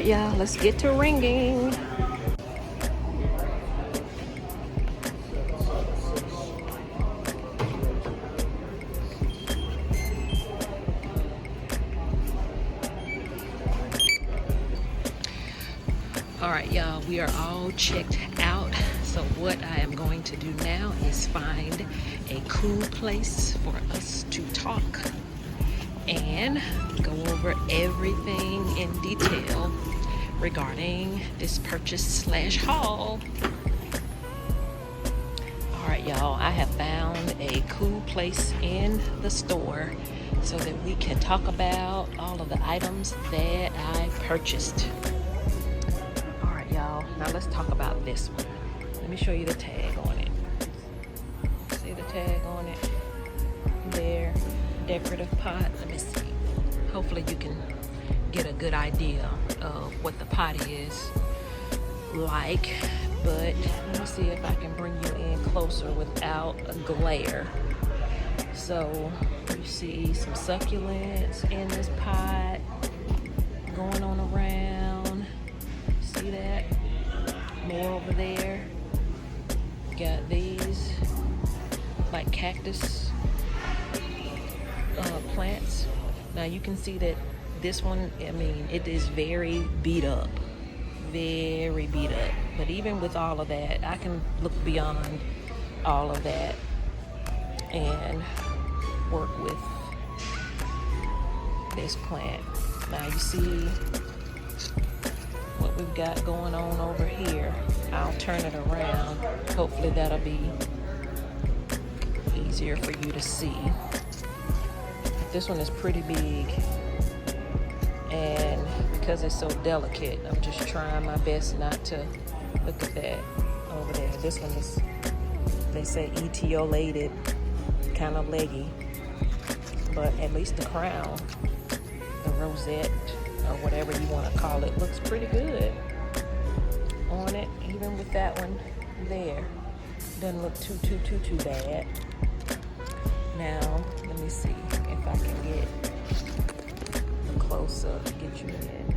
right, y'all, let's get to ringing. All right, y'all, we are all checked out. So what I am going to do now is find a cool place for us to talk and go over everything in detail regarding this purchase / haul. All right, y'all, I have found a cool place in the store so that we can talk about all of the items that I purchased. All right, y'all, now let's talk about this one. Let me show you the tag on it. See the tag on it? There, decorative pot. Let me see. Hopefully you can get a good idea of what the pot is like. But let me see if I can bring you in closer without a glare. So you see some succulents in this pot going on around. See that? More over there. Got these like cactus plants. Now you can see that this one, I mean, it is very beat up. Very beat up. But even with all of that, I can look beyond all of that and work with this plant. Now you see what we've got going on over here. I'll turn it around. Hopefully that'll be easier for you to see. This one is pretty big, and because it's so delicate, I'm just trying my best not to look at that over there. This one is, they say, etiolated, kind of leggy, but at least the crown, the rosette, or whatever you want to call it, looks pretty good on it. Even with that one there, doesn't look too bad. Now let me see if I can get a close up, get you in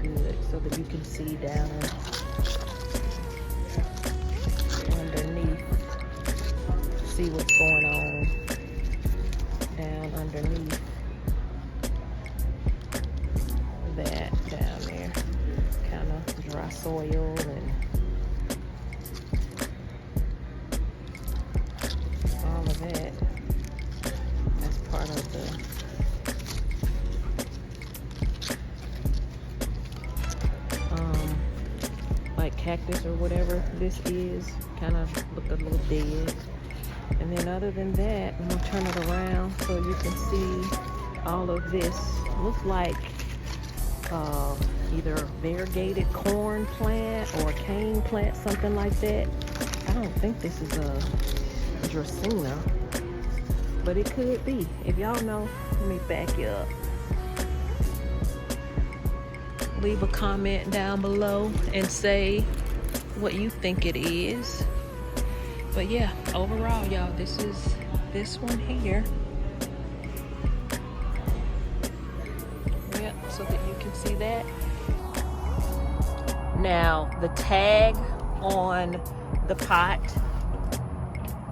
good so that you can see down underneath, see what's going on down underneath that down there. Kind of dry soil and all of that. That's part of the like cactus or whatever this is. Kind of look a little dead. And then other than that, I'm gonna turn it around so you can see all of this. Looks like either variegated corn plant or cane plant, something like that. I don't think this is a Dracaena, but it could be. If y'all know, let me back you up. Leave a comment down below and say what you think it is. But yeah, overall, y'all, this is this one here. Yep, so that you can see that. Now, the tag on the pot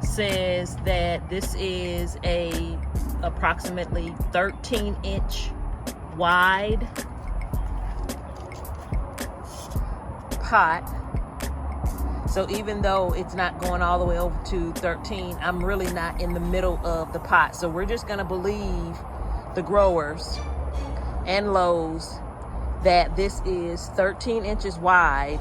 says that this is a approximately 13-inch wide pot. So even though it's not going all the way over to 13, I'm really not in the middle of the pot. So we're just gonna believe the growers and Lowe's that this is 13 inches wide.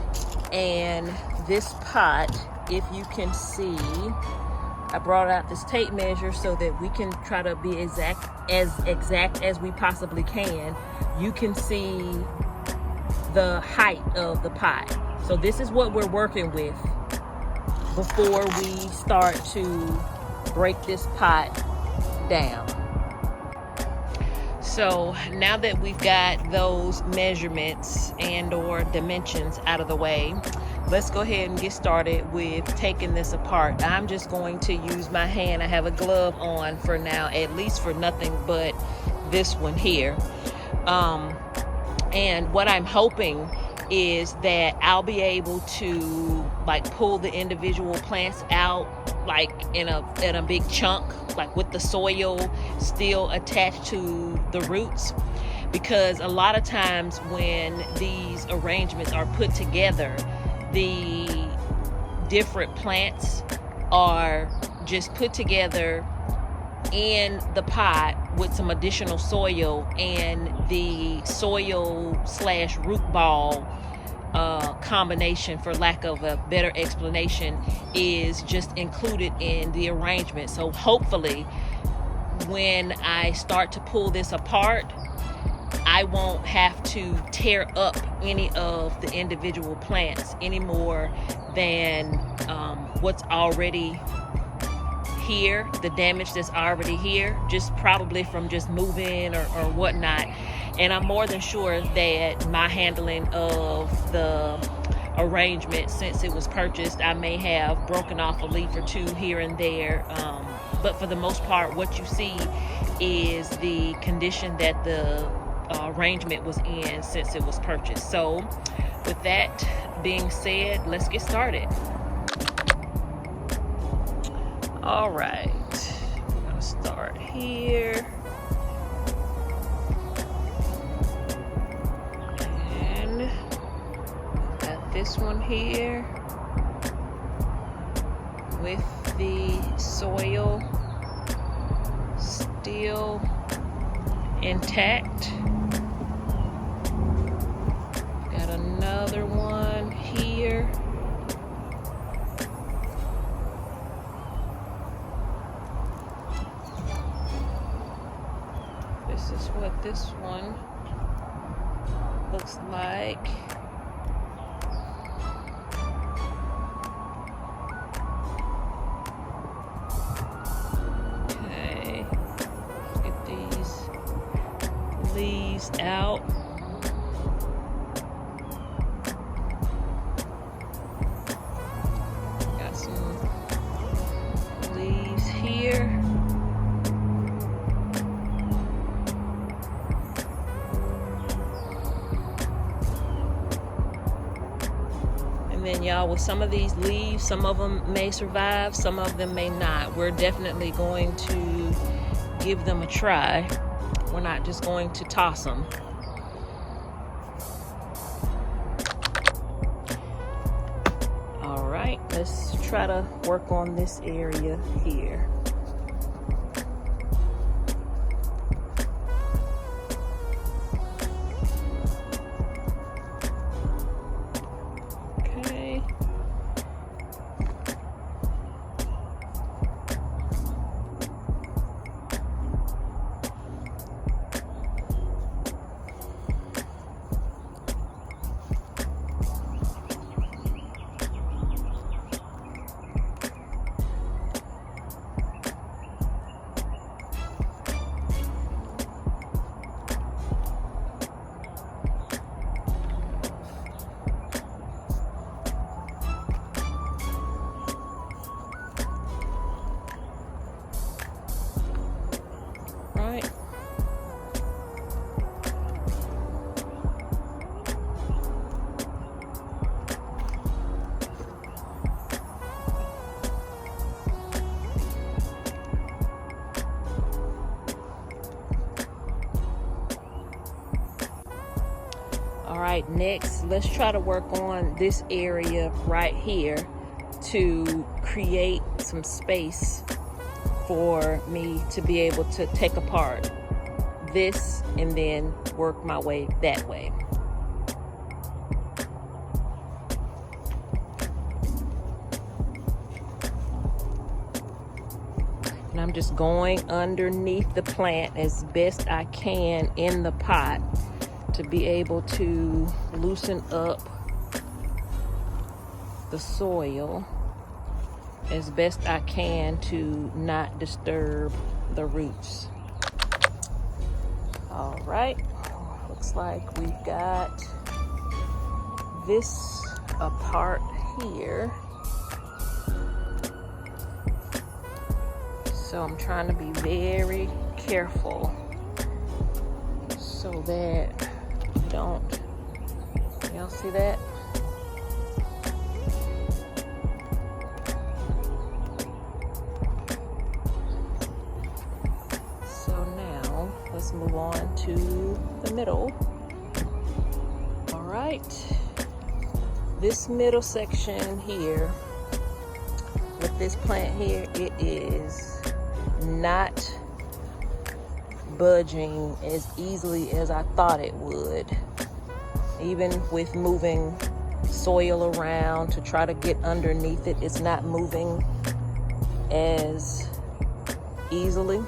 And this pot, if you can see, I brought out this tape measure so that we can try to be exact as we possibly can. You can see the height of the pot. So this is what we're working with before we start to break this pot down. So now that we've got those measurements and or dimensions out of the way, let's go ahead and get started with taking this apart. I'm just going to use my hand. I have a glove on for now, at least for nothing but this one here. And what I'm hoping is that I'll be able to like pull the individual plants out like in a big chunk, like with the soil still attached to the roots. Because a lot of times when these arrangements are put together, the different plants are just put together in the pot with some additional soil, and the soil / root ball combination, for lack of a better explanation, is just included in the arrangement. So hopefully when I start to pull this apart, I won't have to tear up any of the individual plants any more than what's already here, the damage that's already here, just probably from just moving or whatnot. And I'm more than sure that my handling of the arrangement, since it was purchased, I may have broken off a leaf or two here and there, but for the most part, what you see is the condition that the arrangement was in since it was purchased. So with that being said, let's get started. All right, I'm gonna start here. And got this one here with the soil still intact. Got another one here. This is what this one looks like. Okay, get these leaves out. Got some leaves here. And then y'all, with some of these leaves, some of them may survive, some of them may not. We're definitely going to give them a try. We're not just going to toss them. All right, let's try to work on this area here. Okay. Right. All right, next, let's try to work on this area right here to create some space for me to be able to take apart this and then work my way that way. And I'm just going underneath the plant as best I can in the pot to be able to loosen up the soil as best I can to not disturb the roots. All right, looks like we've got this apart here. So I'm trying to be very careful so that don't. Y'all see that? So now let's move on to the middle. All right. This middle section here with this plant here, it is not budging as easily as I thought it would. Even with moving soil around to try to get underneath it, it's not moving as easily.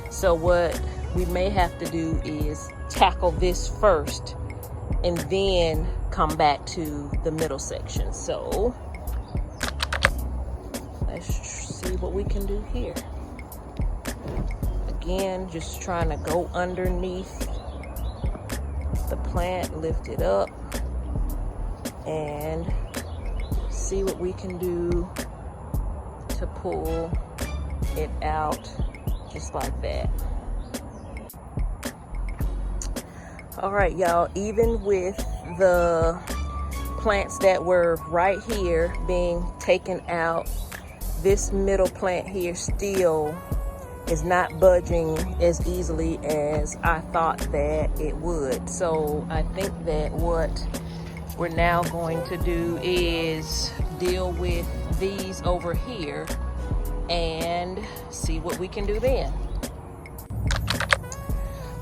So what we may have to do is tackle this first and then come back to the middle section. So let's see what we can do here. Again, just trying to go underneath the plant, lift it up, and see what we can do to pull it out just like that. All right, y'all, even with the plants that were right here being taken out, this middle plant here still is not budging as easily as I thought that it would. So I think that what we're now going to do is deal with these over here and see what we can do then.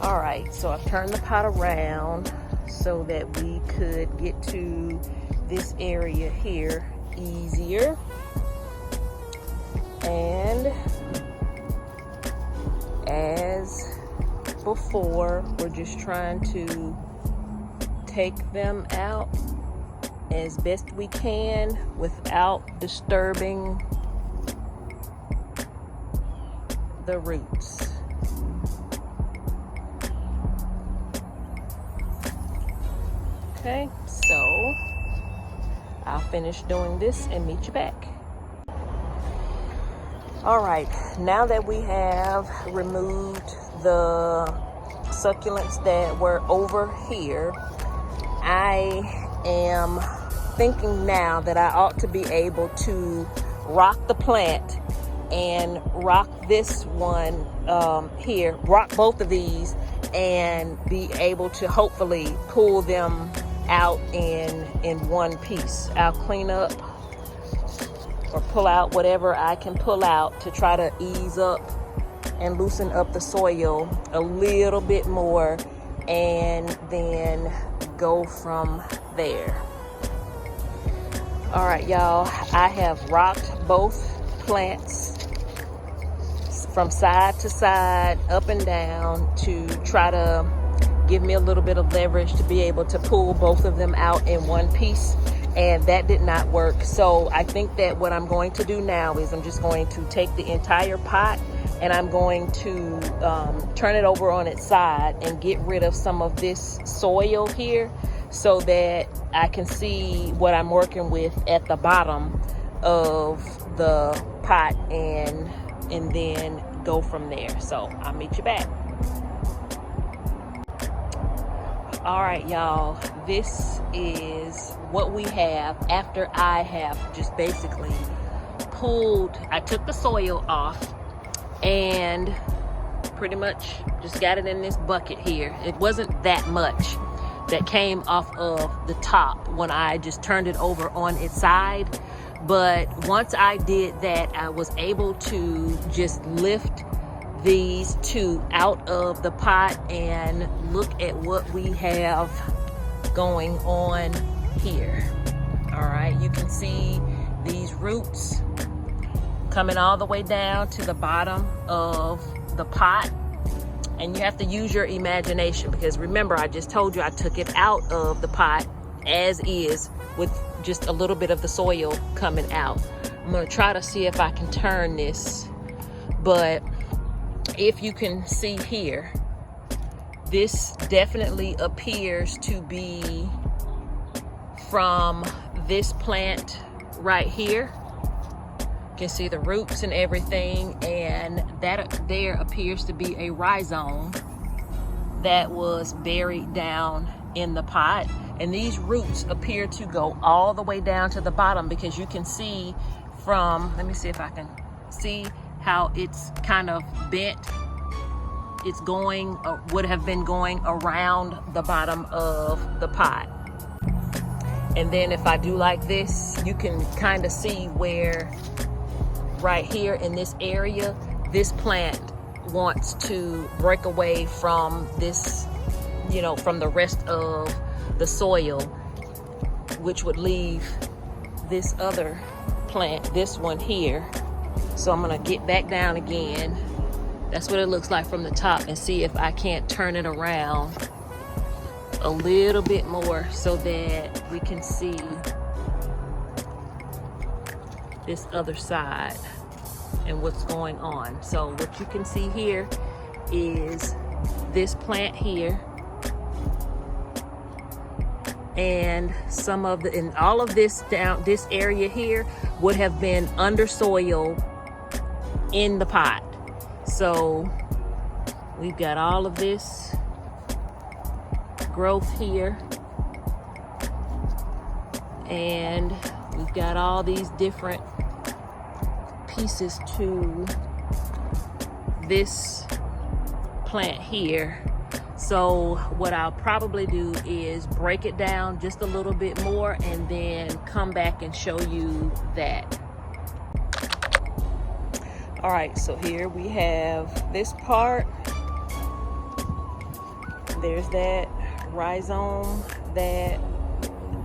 All right, so I've turned the pot around so that we could get to this area here easier. And as before, we're just trying to take them out as best we can without disturbing the roots. Okay, so I'll finish doing this and meet you back. All right, now that we have removed the succulents that were over here, I am thinking now that I ought to be able to rock the plant and rock this one here, rock both of these, and be able to hopefully pull them out in one piece. I'll clean up or pull out whatever I can pull out to try to ease up and loosen up the soil a little bit more, and then go from there. All right, y'all, I have rocked both plants from side to side, up and down, to try to give me a little bit of leverage to be able to pull both of them out in one piece. And that did not work. So I think that what I'm going to do now is I'm just going to take the entire pot and I'm going to turn it over on its side and get rid of some of this soil here so that I can see what I'm working with at the bottom of the pot, and then go from there. So I'll meet you back. All right, y'all, this is what we have after I have just basically I took the soil off and pretty much just got it in this bucket here. It wasn't that much that came off of the top when I just turned it over on its side. But once I did that, I was able to just lift these two out of the pot and look at what we have going on here. All right, you can see these roots coming all the way down to the bottom of the pot, and you have to use your imagination, because remember, I just told you I took it out of the pot as is with just a little bit of the soil coming out. I'm gonna try to see if I can turn this, but if you can see here, this definitely appears to be from this plant right here. You can see the roots and everything, and that there appears to be a rhizome that was buried down in the pot. And these roots appear to go all the way down to the bottom, because you can see from, let me see if I can see how it's kind of bent. It's going, would have been going around the bottom of the pot. And then if I do like this, you can kind of see where right here in this area, this plant wants to break away from this, you know, from the rest of the soil, which would leave this other plant, this one here. So I'm gonna get back down again. That's what it looks like from the top, and see if I can't turn it around a little bit more so that we can see this other side and what's going on. So what you can see here is this plant here, and some of the, and all of this down this area here would have been under soil in the pot. So we've got all of this growth here, and we've got all these different pieces to this plant here. So what I'll probably do is break it down just a little bit more and then come back and show you that. All right, so here we have this part. There's that rhizome that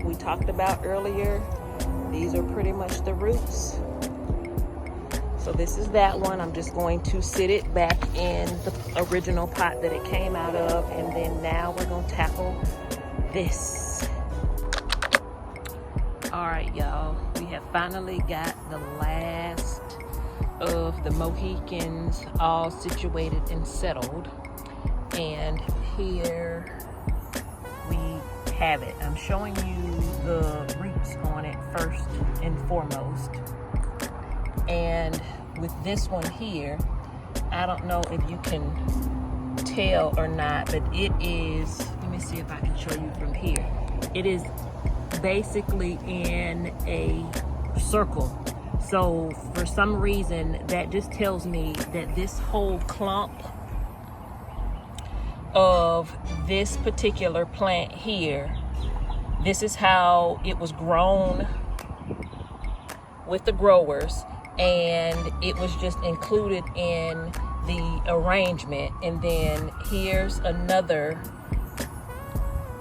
we talked about earlier. These are pretty much the roots. So this is that one. I'm just going to sit it back in the original pot that it came out of, and then now we're gonna tackle this. All right, y'all, we have finally got the last of the Mohicans all situated and settled, and here we have it. I'm showing you the roots on it first and foremost. And with this one here, I don't know if you can tell or not, but it is, let me see if I can show you from here. It is basically in a circle. So for some reason, that just tells me that this whole clump of this particular plant here, this is how it was grown with the growers, and it was just included in the arrangement. And then here's another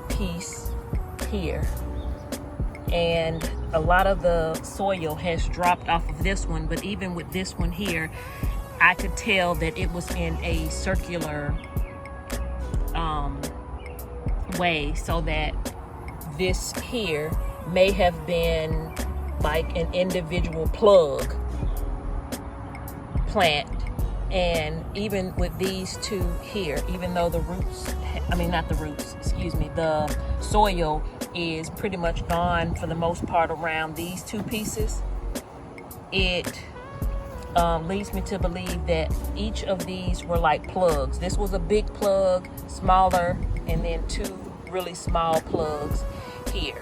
piece here, and a lot of the soil has dropped off of this one, but even with this one here, I could tell that it was in a circular way, so that this here may have been like an individual plug plant. And even with these two here, even though the roots, I mean not the roots, excuse me, the soil is pretty much gone for the most part around these two pieces, it leads me to believe that each of these were like plugs. This was a big plug, smaller, and then two really small plugs here.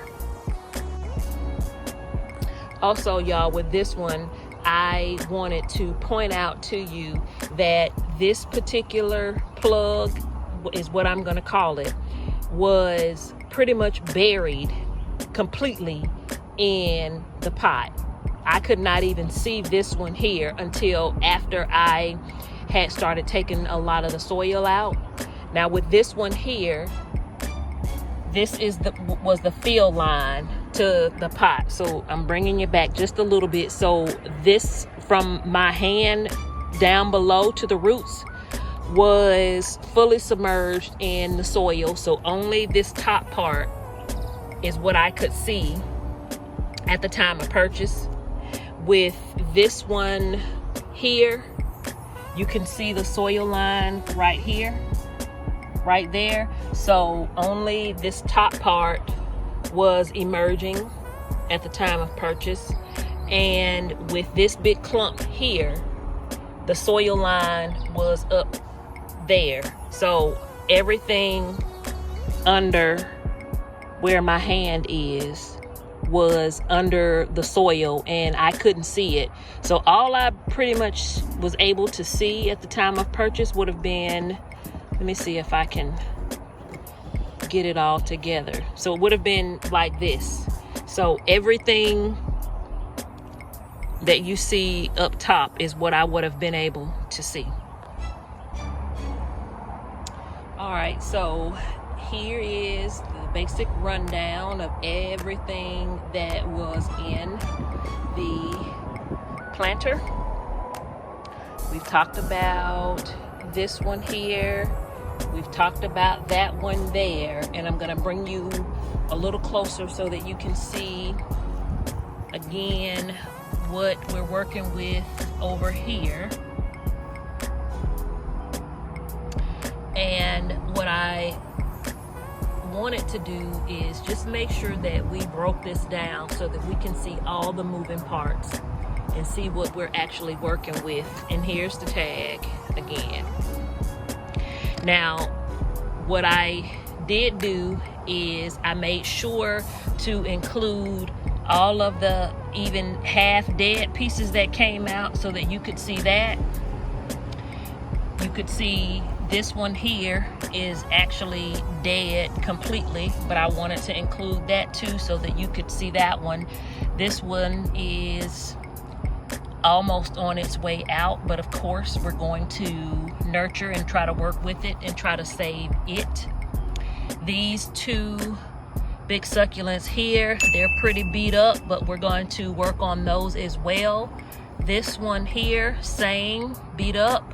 Also, y'all, with this one, I wanted to point out to you that this particular plug, is what I'm going to call it, was pretty much buried completely in the pot. I could not even see this one here until after I had started taking a lot of the soil out. Now with this one here, this is was the fill line to the pot. So I'm bringing it back just a little bit. So this, from my hand down below to the roots, was fully submerged in the soil. So only this top part is what I could see at the time of purchase. With this one here, you can see the soil line right here, right there. So only this top part was emerging at the time of purchase. And with this big clump here, the soil line was up there. So everything under where my hand is was under the soil and I couldn't see it. So all I pretty much was able to see at the time of purchase would have been, let me see if I can get it all together. So it would have been like this. So everything that you see up top is what I would have been able to see. All right, so here is the basic rundown of everything that was in the planter. We've talked about this one here. We've talked about that one there, and I'm gonna bring you a little closer so that you can see again what we're working with over here. And what I wanted to do is just make sure that we broke this down so that we can see all the moving parts and see what we're actually working with. And here's the tag again. Now, what I did do is I made sure to include all of the even half dead pieces that came out so that you could see that. You could see this one here is actually dead completely, but I wanted to include that too so that you could see that one. This one is almost on its way out, but of course we're going to nurture and try to work with it and try to save it. These two big succulents here, they're pretty beat up, but we're going to work on those as well. This one here, same, beat up.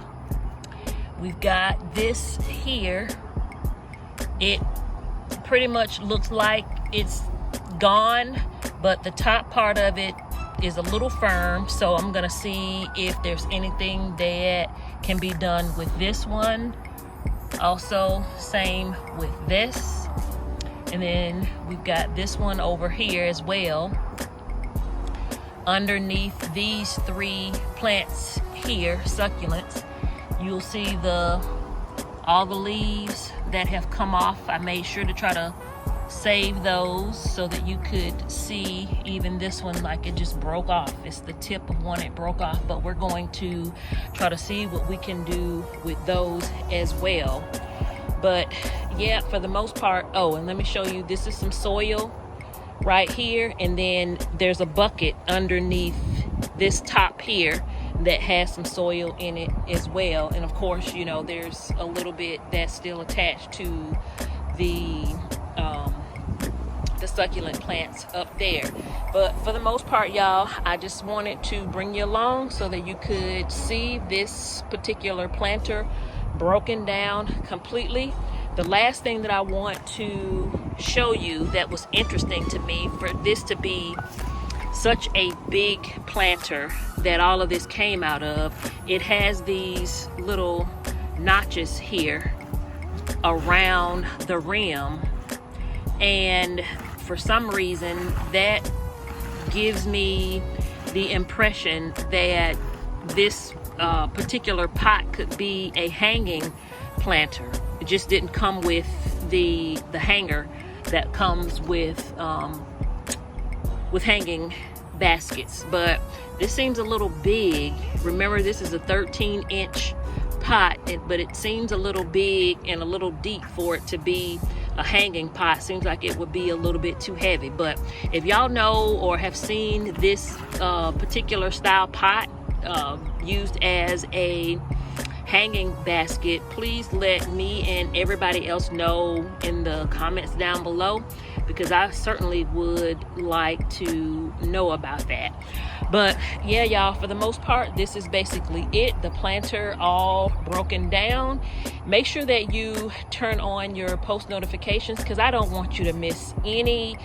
We've got this here. It pretty much looks like it's gone, but the top part of it is a little firm. So I'm gonna see if there's anything that can be done with this one. Also, same with this. And then we've got this one over here as well. Underneath these three plants here, succulents, you'll see all the leaves that have come off. I made sure to try to save those so that you could see even this one, like it just broke off. It's the tip of one, it broke off, but we're going to try to see what we can do with those as well. But yeah, for the most part, oh, and let me show you, this is some soil right here, and then there's a bucket underneath this top here that has some soil in it as well. And of course, you know, there's a little bit that's still attached to the succulent plants up there. But for the most part, y'all, I just wanted to bring you along so that you could see this particular planter broken down completely. The last thing that I want to show you that was interesting to me, for this to be such a big planter that all of this came out of, it has these little notches here around the rim, and for some reason that gives me the impression that this particular pot could be a hanging planter. It just didn't come with the hanger that comes with hanging baskets. But this seems a little big. Remember, this is a 13-inch pot, but it seems a little big and a little deep for it to be a hanging pot. Seems like it would be a little bit too heavy. But if y'all know or have seen this particular style pot used as a hanging basket, please let me and everybody else know in the comments down below, because I certainly would like to know about that. But yeah, y'all, for the most part, this is basically it. The planter all broken down. Make sure that you turn on your post notifications, because I don't want you to miss any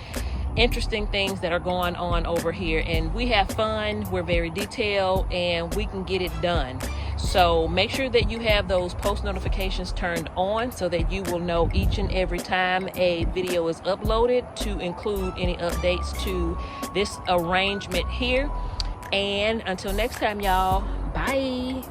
interesting things that are going on over here. And we have fun, we're very detailed, and we can get it done. So make sure that you have those post notifications turned on so that you will know each and every time a video is uploaded, to include any updates to this arrangement here. And until next time, y'all, bye.